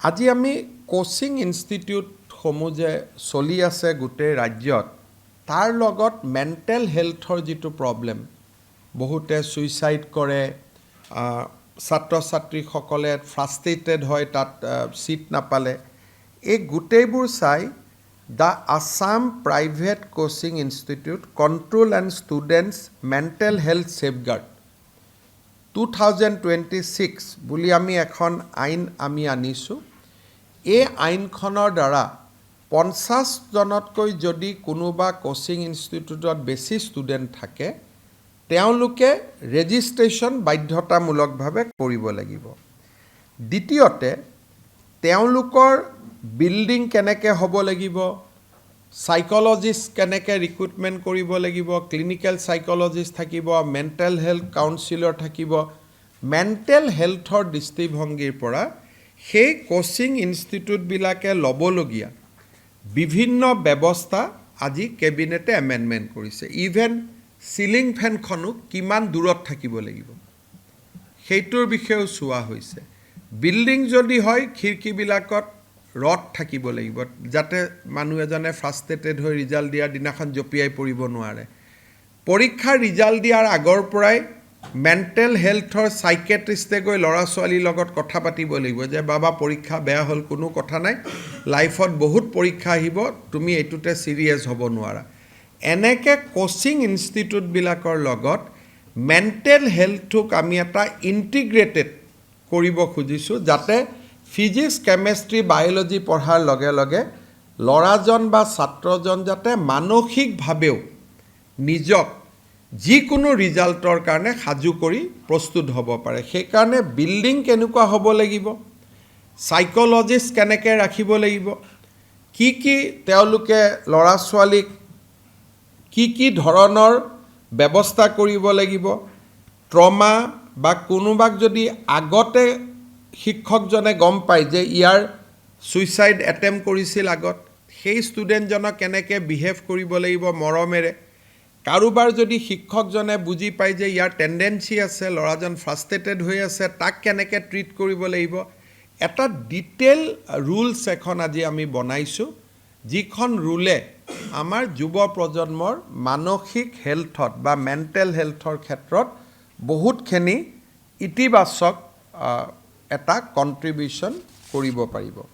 আজি আমি coaching institute সমূহ যে চলি আছে গোটেই ৰাজ্যত তাৰ লগত মেণ্টেল হেলথৰ যিটো প্ৰব্লেম বহুতে সুইসাইড কৰে ছাত্ৰ ছাত্ৰীসকলে ফ্ৰাষ্ট্ৰেটেড হয় তাত সিট নাপালে এই গোটেইবোৰ চাই the Assam private coaching institute control and students mental health safeguard 2026 বুলি আমি এখন আইন আমি আনিছোঁ এই আইনখনৰ দ্বাৰা 50 জনতকৈ যদি কোনোবা কোচিং ইনষ্টিটিউটত বেছি ষ্টুডেণ্ট থাকে তেওঁলোকে ৰেজিষ্ট্ৰেশ্যন বাধ্যতামূলকভাৱে কৰিব লাগিব দ্বিতীয়তে তেওঁলোকৰ বিল্ডিং কেনেকৈ হ'ব লাগিব সাইকোলজিষ্ট কেনেকৈ ৰিক্ৰুটমেণ্ট কৰিব লাগিব ক্লিনিকেল সাইকোলজিষ্ট থাকিব মেণ্টেল হেলথ কাউন্সিলৰ থাকিব মেণ্টেল হেলথৰ দৃষ্টিভংগীৰ পৰা সেই কোচিং ইনষ্টিটিউটবিলাকে ল'বলগীয়া বিভিন্ন ব্যৱস্থা আজি কেবিনেটে এমেণ্ডমেণ্ট কৰিছে ইভেন সিলিং ফেনখনো কিমান দূৰত থাকিব লাগিব সেইটোৰ বিষয়েও চোৱা হৈছে বিল্ডিং যদি হয় খিৰিকীবিলাকত ৰড থাকিব লাগিব যাতে মানুহ এজনে ফ্ৰাষ্ট্ৰেটেড হৈ ৰিজাল্ট দিয়াৰ দিনাখন জপিয়াই পৰিব নোৱাৰে পৰীক্ষাৰ ৰিজাল্ট দিয়াৰ আগৰ পৰাই মেণ্টেল হেলথৰ সাইকেট্ৰিষ্টে গৈ ল'ৰা ছোৱালীৰ লগত কথা পাতিব লাগিব যে বাবা পৰীক্ষা বেয়া হ'ল কোনো কথা নাই লাইফত বহুত পৰীক্ষা আহিব তুমি এইটোতে সিৰিয়াছ হ'ব নোৱাৰা এনেকৈ কোচিং ইনষ্টিটিউটবিলাকৰ লগত মেণ্টেল হেলথক আমি এটা ইণ্টিগ্ৰেটেড কৰিব খুজিছোঁ যাতে ফিজিক্স কেমেষ্ট্ৰি বায়'লজি পঢ়াৰ লগে লগে ল'ৰাজন বা ছাত্ৰজন যাতে মানসিকভাৱেও নিজক যিকোনো ৰিজাল্টৰ কাৰণে সাজু কৰি প্ৰস্তুত হ'ব পাৰে সেইকাৰণে বিল্ডিং কেনেকুৱা হ'ব লাগিব সাইকোলজিষ্ট কেনেকৈ ৰাখিব লাগিব কি তেওঁলোকে ল'ৰা ছোৱালীক কি ধৰণৰ ব্যৱস্থা কৰিব লাগিব ট্ৰমা বা কোনোবাক যদি আগতে শিক্ষকজনে গম পায় যে ইয়াৰ সুইসাইড এটেম্প কৰিছিল আগত সেই ষ্টুডেণ্টজনক কেনেকৈ বিহেভ কৰিব লাগিব মৰমেৰে কাৰোবাৰ যদি শিক্ষকজনে বুজি পায় যে ইয়াৰ টেণ্ডেঞ্চি আছে ল'ৰাজন ফ্ৰাষ্ট্ৰেটেড হৈ আছে তাক কেনেকৈ ট্ৰিট কৰিব লাগিব এটা ডিটেইল ৰুলছ এখন আজি আমি বনাইছোঁ যিখন ৰুলে আমাৰ যুৱ প্ৰজন্মৰ মানসিক হেলথত বা মেণ্টেল হেলথৰ ক্ষেত্ৰত বহুতখিনি ইতিবাচক এটা কণ্ট্ৰিবিউশ্যন কৰিব পাৰিব